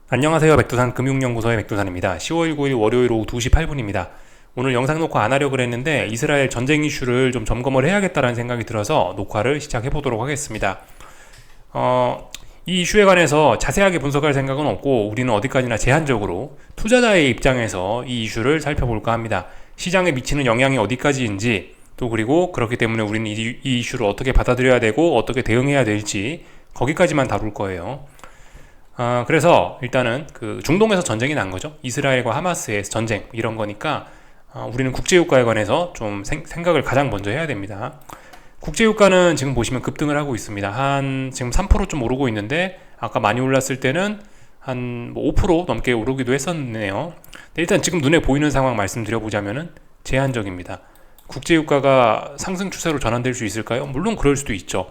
안녕하세요. 백두산 금융연구소의 백두산입니다. 10월 9일 월요일 오후 2시 8분입니다. 오늘 영상 녹화 안 하려고 그랬는데 이스라엘 전쟁 이슈를 좀 점검을 해야겠다는 생각이 들어서 녹화를 시작해 보도록 하겠습니다. 이 이슈에 관해서 자세하게 분석할 생각은 없고 우리는 어디까지나 제한적으로 투자자의 입장에서 이 이슈를 살펴볼까 합니다. 시장에 미치는 영향이 어디까지인지, 또 그리고 그렇기 때문에 우리는 이 이슈를 어떻게 받아들여야 되고 어떻게 대응해야 될지 거기까지만 다룰 거예요. 그래서 일단은 그 중동에서 전쟁이 난 거죠. 이스라엘과 하마스의 전쟁 이런 거니까 우리는 국제유가에 관해서 좀 생각을 가장 먼저 해야 됩니다. 국제유가는 지금 보시면 급등을 하고 있습니다. 한 지금 3%좀 오르고 있는데 아까 많이 올랐을 때는 한 5% 넘게 오르기도 했었네요. 일단 지금 눈에 보이는 상황 말씀드려보자면은 제한적입니다. 국제유가가 상승 추세로 전환될 수 있을까요? 물론 그럴 수도 있죠.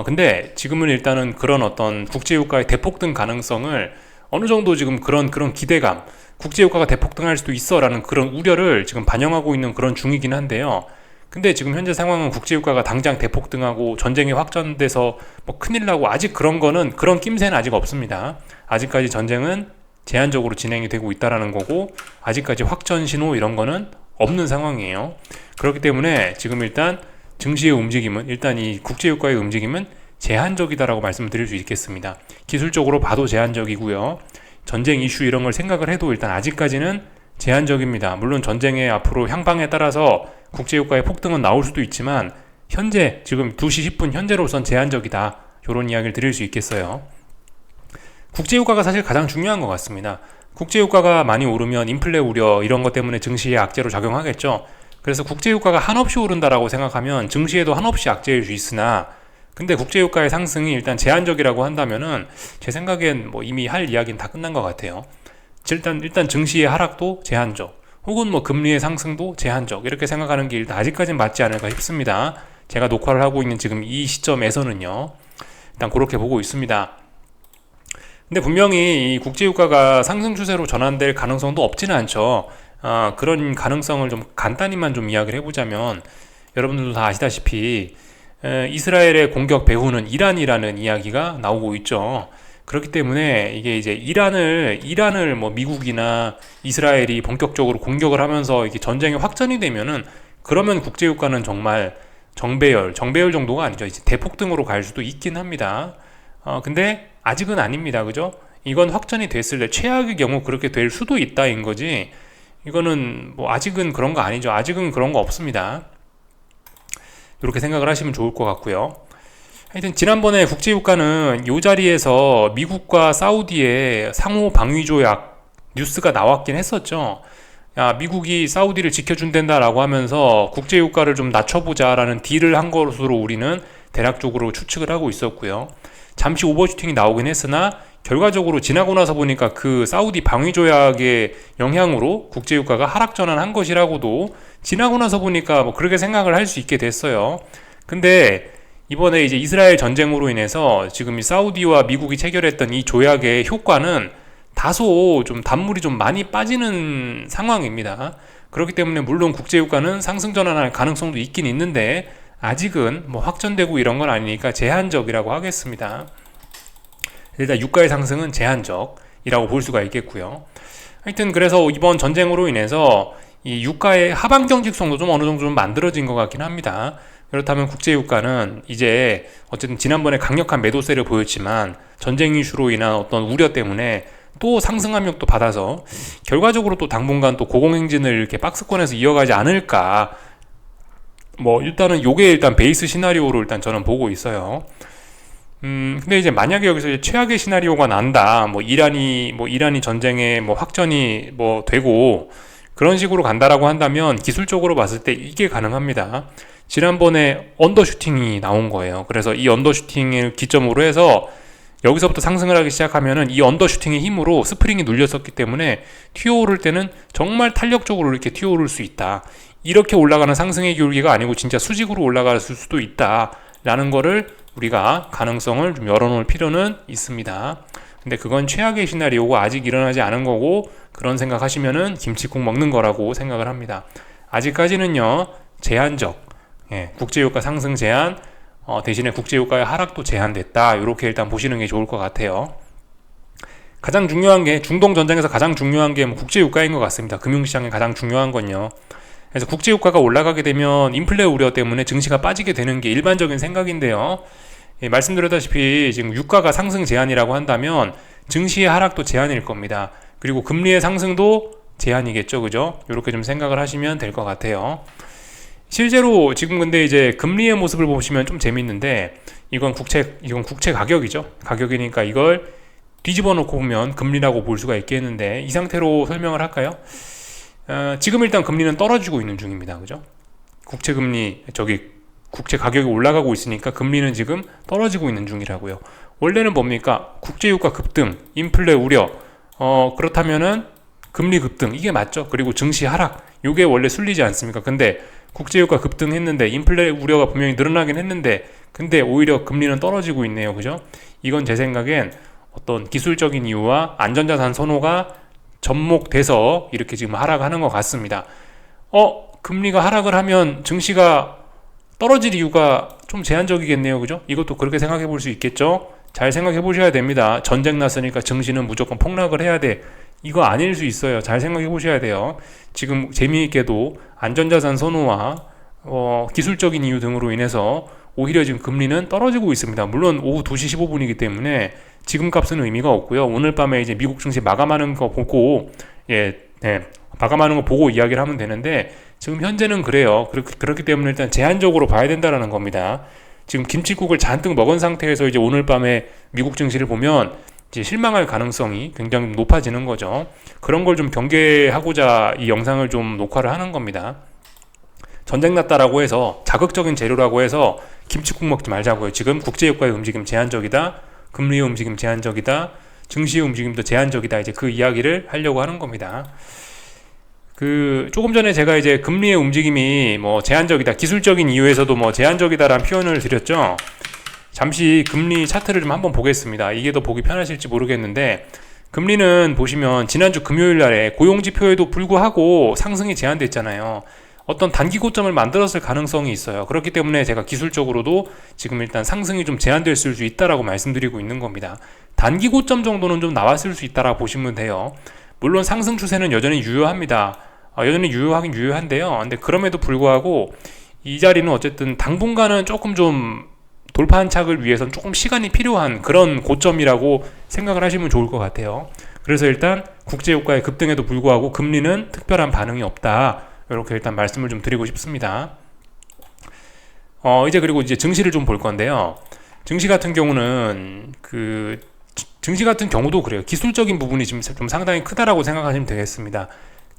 근데 지금은 일단은 그런 어떤 국제유가의 대폭등 가능성을 어느 정도 지금 그런 기대감, 국제유가가 대폭등할 수도 있어라는 그런 우려를 지금 반영하고 있는 그런 중이긴 한데요. 근데 지금 현재 상황은 국제유가가 당장 대폭등하고 전쟁이 확전돼서 뭐 큰일 나고 아직 그런 거는 그런 낌새는 아직 없습니다. 아직까지 전쟁은 제한적으로 진행이 되고 있다라는 거고 아직까지 확전 신호 이런 거는 없는 상황이에요. 그렇기 때문에 지금 일단 증시의 움직임은 일단 이 국제유가의 움직임은 제한적이다라고 말씀을 드릴 수 있겠습니다. 기술적으로 봐도 제한적이고요. 전쟁 이슈 이런 걸 생각을 해도 일단 아직까지는 제한적입니다. 물론 전쟁의 앞으로 향방에 따라서 국제유가의 폭등은 나올 수도 있지만 현재 지금 2시 10분 현재로선 제한적이다. 이런 이야기를 드릴 수 있겠어요. 국제유가가 사실 가장 중요한 것 같습니다. 국제유가가 많이 오르면 인플레 우려 이런 것 때문에 증시에 악재로 작용하겠죠. 그래서 국제유가가 한없이 오른다라고 생각하면 증시에도 한없이 악재일 수 있으나, 근데 국제유가의 상승이 일단 제한적이라고 한다면은 제 생각엔 뭐 이미 할 이야기는 다 끝난 것 같아요. 일단 증시의 하락도 제한적, 혹은 뭐 금리의 상승도 제한적, 이렇게 생각하는 게 일단 아직까지는 맞지 않을까 싶습니다. 제가 녹화를 하고 있는 지금 이 시점에서는요. 일단 그렇게 보고 있습니다. 근데 분명히 이 국제유가가 상승 추세로 전환될 가능성도 없지는 않죠. 그런 가능성을 좀 간단히만 좀 이야기를 해보자면, 여러분들도 다 아시다시피 이스라엘의 공격 배후는 이란이라는 이야기가 나오고 있죠. 그렇기 때문에 이게 이제 이란을 뭐 미국이나 이스라엘이 본격적으로 공격을 하면서 이게 전쟁이 확전이 되면은, 그러면 국제유가는 정말 정배열 정도가 아니죠. 이제 대폭등으로 갈 수도 있긴 합니다. 근데 아직은 아닙니다. 그죠? 이건 확전이 됐을 때 최악의 경우 그렇게 될 수도 있다인 거지, 이거는 뭐 아직은 그런 거 아니죠. 아직은 그런 거 없습니다. 이렇게 생각을 하시면 좋을 것 같고요. 하여튼 지난번에 국제유가는 이 자리에서 미국과 사우디의 상호 방위 조약 뉴스가 나왔긴 했었죠. 야, 미국이 사우디를 지켜준댄다라고 하면서 국제유가를 좀 낮춰보자라는 딜을 한 것으로 우리는 대략적으로 추측을 하고 있었고요. 잠시 오버슈팅이 나오긴 했으나 결과적으로 지나고 나서 보니까 그 사우디 방위 조약의 영향으로 국제유가가 하락 전환한 것이라고도 지나고 나서 보니까 뭐 그렇게 생각을 할 수 있게 됐어요. 근데 이번에 이제 이스라엘 전쟁으로 인해서 지금 이 사우디와 미국이 체결했던 이 조약의 효과는 다소 좀 단물이 좀 많이 빠지는 상황입니다. 그렇기 때문에 물론 국제유가는 상승 전환할 가능성도 있긴 있는데 아직은 뭐 확전되고 이런 건 아니니까 제한적이라고 하겠습니다. 일단 유가의 상승은 제한적이라고 볼 수가 있겠고요. 하여튼 그래서 이번 전쟁으로 인해서 이 유가의 하방 경직성도 좀 어느 정도 좀 만들어진 것 같긴 합니다. 그렇다면 국제유가는 이제 어쨌든 지난번에 강력한 매도세를 보였지만 전쟁 이슈로 인한 어떤 우려 때문에 또 상승 압력도 받아서 결과적으로 또 당분간 또 고공행진을 이렇게 박스권에서 이어가지 않을까. 뭐 일단은 요게 일단 베이스 시나리오로 일단 저는 보고 있어요. 근데 이제 만약에 여기서 이제 최악의 시나리오가 난다, 뭐 이란이 전쟁에 뭐 확전이 뭐 되고 그런 식으로 간다라고 한다면 기술적으로 봤을 때 이게 가능합니다. 지난번에 언더슈팅이 나온 거예요. 그래서 이 언더슈팅을 기점으로 해서 여기서부터 상승을 하기 시작하면은 이 언더슈팅의 힘으로 스프링이 눌렸었기 때문에 튀어오를 때는 정말 탄력적으로 이렇게 튀어오를 수 있다. 이렇게 올라가는 상승의 기울기가 아니고 진짜 수직으로 올라갈 수도 있다라는 거를 우리가 가능성을 좀 열어놓을 필요는 있습니다. 근데 그건 최악의 시나리오고 아직 일어나지 않은 거고, 그런 생각하시면은 김치국 먹는 거라고 생각을 합니다. 아직까지는요 제한적, 국제유가 상승 제한, 대신에 국제유가의 하락도 제한됐다. 이렇게 일단 보시는 게 좋을 것 같아요. 가장 중요한 게 중동 전쟁에서 가장 중요한 게 국제 유가인 것 같습니다. 금융시장에 가장 중요한 건요. 그래서 국제 유가가 올라가게 되면 인플레 우려 때문에 증시가 빠지게 되는 게 일반적인 생각인데요. 예, 말씀드렸다시피 지금 유가가 상승 제한이라고 한다면 증시의 하락도 제한일 겁니다. 그리고 금리의 상승도 제한이겠죠, 그죠? 이렇게 좀 생각을 하시면 될 것 같아요. 실제로 지금 근데 이제 금리의 모습을 보시면 좀 재밌는데 이건 국채 가격이죠. 가격이니까 이걸 뒤집어 놓고 보면 금리라고 볼 수가 있겠는데 이 상태로 설명을 할까요? 지금 일단 금리는 떨어지고 있는 중입니다. 그죠? 국채 가격이 올라가고 있으니까 금리는 지금 떨어지고 있는 중이라고요. 원래는 뭡니까? 국제유가 급등, 인플레 우려, 그렇다면은 금리 급등, 이게 맞죠? 그리고 증시 하락, 이게 원래 순리지 않습니까? 근데 국제유가 급등했는데 인플레 우려가 분명히 늘어나긴 했는데 근데 오히려 금리는 떨어지고 있네요. 그죠? 이건 제 생각엔 어떤 기술적인 이유와 안전자산 선호가 접목돼서 이렇게 지금 하락하는 것 같습니다. 금리가 하락을 하면 증시가 떨어질 이유가 좀 제한적이겠네요. 그죠? 이것도 그렇게 생각해 볼 수 있겠죠? 잘 생각해 보셔야 됩니다. 전쟁 났으니까 증시는 무조건 폭락을 해야 돼. 이거 아닐 수 있어요. 잘 생각해 보셔야 돼요. 지금 재미있게도 안전자산 선호와 기술적인 이유 등으로 인해서 오히려 지금 금리는 떨어지고 있습니다. 물론 오후 2시 15분이기 때문에 지금 값은 의미가 없고요. 오늘 밤에 이제 미국 증시 마감하는 거 보고 마감하는 거 보고 이야기를 하면 되는데 지금 현재는 그래요. 그렇기 때문에 일단 제한적으로 봐야 된다는 겁니다. 지금 김칫국을 잔뜩 먹은 상태에서 이제 오늘 밤에 미국 증시를 보면 이제 실망할 가능성이 굉장히 높아지는 거죠. 그런 걸 좀 경계하고자 이 영상을 좀 녹화를 하는 겁니다. 전쟁 났다라고 해서 자극적인 재료라고 해서 김칫국 먹지 말자고요. 지금 국제유가의 움직임 제한적이다. 금리의 움직임 제한적이다. 증시의 움직임도 제한적이다. 이제 그 이야기를 하려고 하는 겁니다. 조금 전에 제가 이제 금리의 움직임이 제한적이다. 기술적인 이유에서도 제한적이다라는 표현을 드렸죠. 잠시 금리 차트를 좀 한번 보겠습니다. 이게 더 보기 편하실지 모르겠는데 금리는 보시면 지난주 금요일 날에 고용지표에도 불구하고 상승이 제한됐잖아요. 어떤 단기 고점을 만들었을 가능성이 있어요. 그렇기 때문에 제가 기술적으로도 지금 일단 상승이 좀 제한됐을 수 있다라고 말씀드리고 있는 겁니다. 단기 고점 정도는 좀 나왔을 수 있다라고 보시면 돼요. 물론 상승 추세는 여전히 유효합니다. 여전히 유효하긴 유효한데요. 근데 그럼에도 불구하고 이 자리는 어쨌든 당분간은 조금 좀 돌파한착을 위해서는 조금 시간이 필요한 그런 고점이라고 생각을 하시면 좋을 것 같아요. 그래서 일단 국제유가의 급등에도 불구하고 금리는 특별한 반응이 없다. 이렇게 일단 말씀을 좀 드리고 싶습니다. 그리고 이제 증시를 좀 볼 건데요. 증시 같은 경우는 증시 같은 경우도 그래요. 기술적인 부분이 지금 좀 상당히 크다라고 생각하시면 되겠습니다.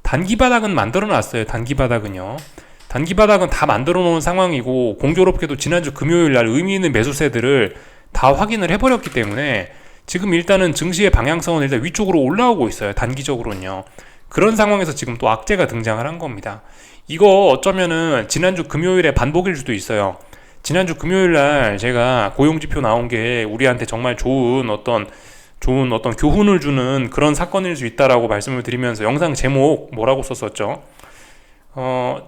단기 바닥은 만들어 놨어요. 단기 바닥은 다 만들어 놓은 상황이고 공교롭게도 지난주 금요일 날 의미 있는 매수세들을 다 확인을 해버렸기 때문에 지금 일단은 증시의 방향성은 일단 위쪽으로 올라오고 있어요. 단기적으로는요. 그런 상황에서 지금 또 악재가 등장을 한 겁니다. 이거 어쩌면은 지난주 금요일에 반복일 수도 있어요. 지난주 금요일 날 제가 고용지표 나온 게 우리한테 정말 좋은 어떤 교훈을 주는 그런 사건일 수 있다라고 말씀을 드리면서 영상 제목 뭐라고 썼었죠?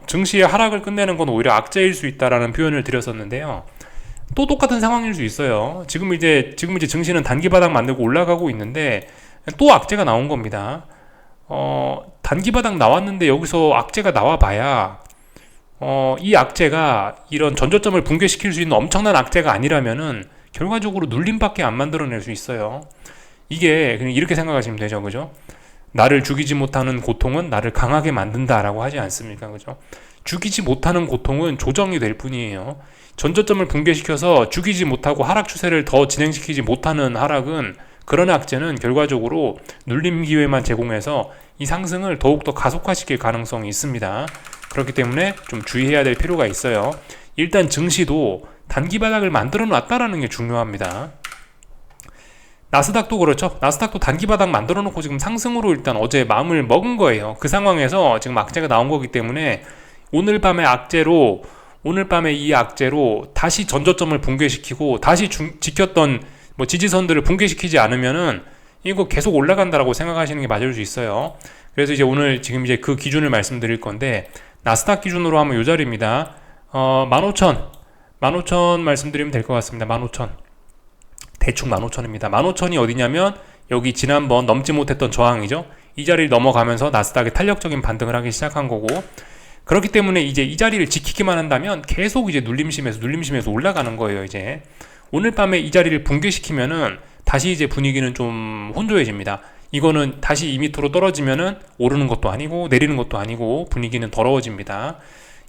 증시의 하락을 끝내는 건 오히려 악재일 수 있다라는 표현을 드렸었는데요. 또 똑같은 상황일 수 있어요. 지금 이제 증시는 단기 바닥 만들고 올라가고 있는데 또 악재가 나온 겁니다. 단기 바닥 나왔는데 여기서 악재가 나와봐야 이 악재가 이런 전저점을 붕괴시킬 수 있는 엄청난 악재가 아니라면은 결과적으로 눌림밖에 안 만들어낼 수 있어요. 이게 그냥 이렇게 생각하시면 되죠, 그죠? 나를 죽이지 못하는 고통은 나를 강하게 만든다라고 하지 않습니까, 그죠? 죽이지 못하는 고통은 조정이 될 뿐이에요. 전저점을 붕괴시켜서 죽이지 못하고 하락 추세를 더 진행시키지 못하는 하락은 그런 악재는 결과적으로 눌림 기회만 제공해서 이 상승을 더욱더 가속화시킬 가능성이 있습니다. 그렇기 때문에 좀 주의해야 될 필요가 있어요. 일단 증시도 단기 바닥을 만들어 놨다라는 게 중요합니다. 나스닥도 그렇죠. 나스닥도 단기 바닥 만들어 놓고 지금 상승으로 일단 어제 마음을 먹은 거예요. 그 상황에서 지금 악재가 나온 거기 때문에 오늘 밤에 이 악재로 다시 전저점을 붕괴시키고 다시 지켰던 지지선들을 붕괴시키지 않으면은 이거 계속 올라간다라고 생각하시는 게 맞을 수 있어요. 그래서 이제 오늘 지금 이제 그 기준을 말씀드릴 건데 나스닥 기준으로 하면 요 자리입니다. 15,000 말씀드리면 될 것 같습니다. 15,000 대충 15,000입니다. 15,000이 어디냐면 여기 지난번 넘지 못했던 저항이죠. 이 자리를 넘어가면서 나스닥이 탄력적인 반등을 하기 시작한 거고, 그렇기 때문에 이제 이 자리를 지키기만 한다면 계속 이제 눌림심에서 올라가는 거예요. 이제 오늘 밤에 이 자리를 붕괴시키면은 다시 이제 분위기는 좀 혼조해집니다. 이거는 다시 2m로 떨어지면은 오르는 것도 아니고 내리는 것도 아니고 분위기는 더러워집니다.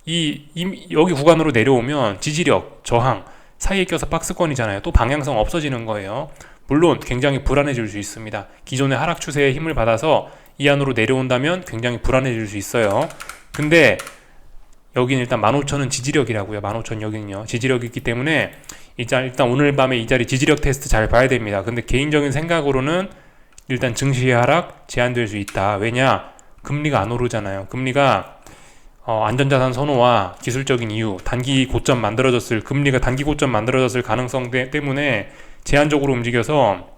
여기 구간으로 내려오면 지지력, 저항 사이에 껴서 박스권이잖아요. 또 방향성 없어지는 거예요. 물론 굉장히 불안해질 수 있습니다. 기존의 하락 추세에 힘을 받아서 이 안으로 내려온다면 굉장히 불안해질 수 있어요. 근데 여기는 일단 15,000은 지지력이라고요. 15,000 여기는요. 지지력이 있기 때문에 일단 오늘 밤에 이 자리 지지력 테스트 잘 봐야 됩니다. 근데 개인적인 생각으로는 일단 증시의 하락 제한될 수 있다. 왜냐? 금리가 안 오르잖아요. 금리가 안전자산 선호와 기술적인 이유, 금리가 단기 고점 만들어졌을 가능성 때문에 제한적으로 움직여서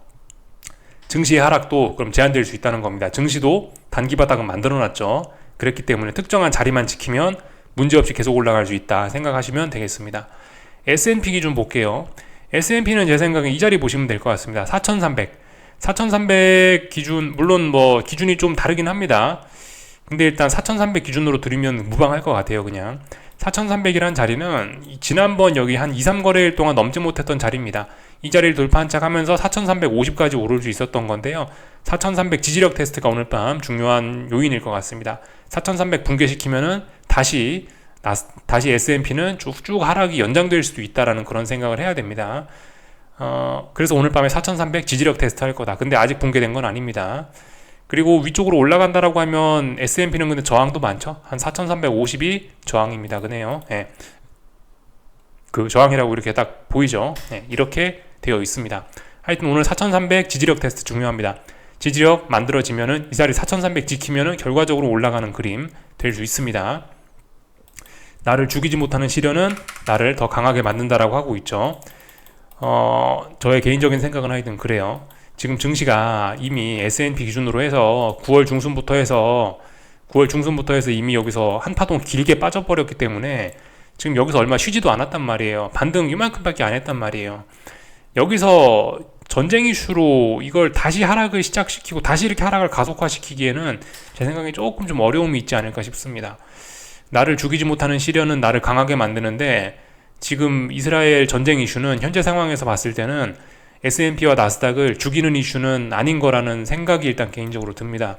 증시의 하락도 그럼 제한될 수 있다는 겁니다. 증시도 단기 바닥은 만들어놨죠. 그랬기 때문에 특정한 자리만 지키면 문제없이 계속 올라갈 수 있다 생각하시면 되겠습니다. S&P 기준 볼게요. S&P는 제 생각엔 이 자리 보시면 될 것 같습니다. 4,300 기준, 물론 뭐 기준이 좀 다르긴 합니다. 근데 일단 4,300 기준으로 들으면 무방할 것 같아요. 그냥 4,300이라는 자리는 지난번 여기 한 2, 3거래일 동안 넘지 못했던 자리입니다. 이 자리를 돌파한 척 하면서 4,350까지 오를 수 있었던 건데요. 4,300 지지력 테스트가 오늘 밤 중요한 요인일 것 같습니다. 4,300 붕괴시키면은 다시 S&P는 쭉쭉 하락이 연장될 수도 있다라는 그런 생각을 해야 됩니다. 그래서 오늘 밤에 4,300 지지력 테스트 할 거다. 근데 아직 붕괴된 건 아닙니다. 그리고 위쪽으로 올라간다라고 하면 S&P는 근데 저항도 많죠. 한 4,350이 저항입니다. 그네요. 예. 그 저항이라고 이렇게 딱 보이죠. 예. 이렇게 되어 있습니다. 하여튼 오늘 4,300 지지력 테스트 중요합니다. 지지력 만들어지면은 이 자리 4,300 지키면은 결과적으로 올라가는 그림 될 수 있습니다. 나를 죽이지 못하는 시련은 나를 더 강하게 만든다라고 하고 있죠. 저의 개인적인 생각은 하여튼 그래요. 지금 증시가 이미 S&P 기준으로 해서 9월 중순부터 해서 이미 여기서 한 파동 길게 빠져버렸기 때문에 지금 여기서 얼마 쉬지도 않았단 말이에요. 반등 이만큼밖에 안 했단 말이에요. 여기서 전쟁 이슈로 이걸 다시 하락을 시작시키고 다시 이렇게 하락을 가속화시키기에는 제 생각에 조금 좀 어려움이 있지 않을까 싶습니다. 나를 죽이지 못하는 시련은 나를 강하게 만드는데 지금 이스라엘 전쟁 이슈는 현재 상황에서 봤을 때는 S&P와 나스닥을 죽이는 이슈는 아닌 거라는 생각이 일단 개인적으로 듭니다.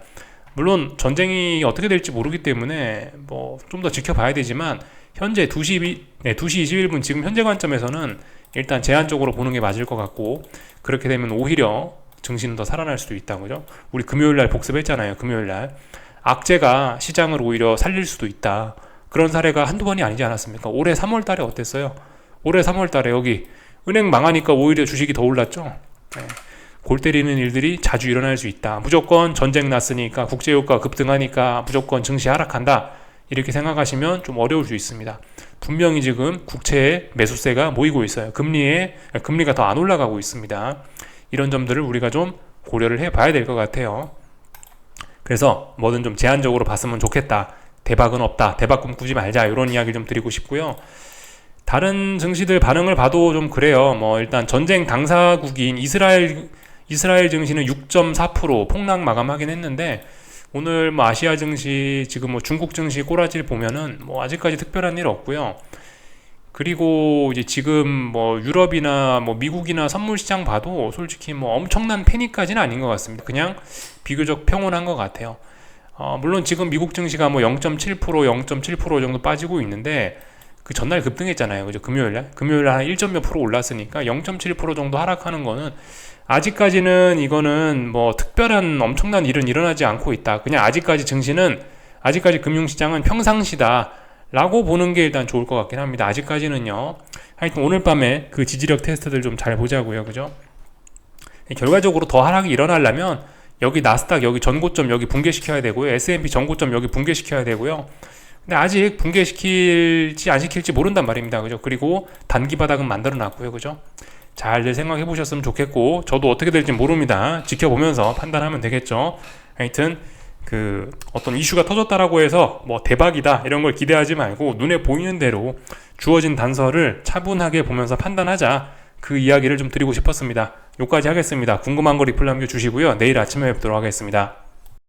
물론 전쟁이 어떻게 될지 모르기 때문에 뭐 좀 더 지켜봐야 되지만 현재 2시 21분 지금 현재 관점에서는 일단 제한적으로 보는 게 맞을 것 같고, 그렇게 되면 오히려 증시는 더 살아날 수도 있다. 그죠? 우리 금요일날 복습했잖아요. 금요일날 악재가 시장을 오히려 살릴 수도 있다. 그런 사례가 한두 번이 아니지 않았습니까? 올해 3월 달에 어땠어요? 올해 3월 달에 여기 은행 망하니까 오히려 주식이 더 올랐죠. 네. 골 때리는 일들이 자주 일어날 수 있다. 무조건 전쟁 났으니까 국제유가 급등하니까 무조건 증시 하락한다. 이렇게 생각하시면 좀 어려울 수 있습니다. 분명히 지금 국채의 매수세가 모이고 있어요. 금리가 더 안 올라가고 있습니다. 이런 점들을 우리가 좀 고려를 해봐야 될 것 같아요. 그래서 뭐든 좀 제한적으로 봤으면 좋겠다. 대박은 없다. 대박 꿈꾸지 말자. 이런 이야기 좀 드리고 싶고요. 다른 증시들 반응을 봐도 좀 그래요. 뭐 일단 전쟁 당사국인 이스라엘 증시는 6.4% 폭락 마감하긴 했는데, 오늘 뭐 아시아 증시, 지금 뭐 중국 증시 꼬라지를 보면은 뭐 아직까지 특별한 일 없고요. 그리고 이제 지금 뭐 유럽이나 뭐 미국이나 선물 시장 봐도 솔직히 뭐 엄청난 패닉까지는 아닌 것 같습니다. 그냥 비교적 평온한 것 같아요. 물론 지금 미국 증시가 뭐 0.7% 정도 빠지고 있는데, 그 전날 급등했잖아요. 그죠? 금요일날 한 1점 몇 프로 올랐으니까 0.7% 정도 하락하는 거는 아직까지는 이거는 뭐 특별한 엄청난 일은 일어나지 않고 있다. 그냥 아직까지 금융시장은 평상시다 라고 보는 게 일단 좋을 것 같긴 합니다. 아직까지는요. 하여튼 오늘 밤에 그 지지력 테스트들 좀 잘 보자고요. 그죠? 결과적으로 더 하락이 일어나려면 여기 나스닥 여기 전고점 여기 붕괴시켜야 되고요. S&P 전고점 여기 붕괴시켜야 되고요. 근데 아직 붕괴시킬지 안 시킬지 모른단 말입니다. 그죠? 그리고 단기 바닥은 만들어 놨고요. 그죠? 잘들 생각해 보셨으면 좋겠고, 저도 어떻게 될지 모릅니다. 지켜보면서 판단하면 되겠죠. 하여튼 그 어떤 이슈가 터졌다라고 해서 뭐 대박이다 이런 걸 기대하지 말고 눈에 보이는 대로 주어진 단서를 차분하게 보면서 판단하자, 그 이야기를 좀 드리고 싶었습니다. 여기까지 하겠습니다. 궁금한 거 리플 남겨주시고요. 내일 아침에 뵙도록 하겠습니다.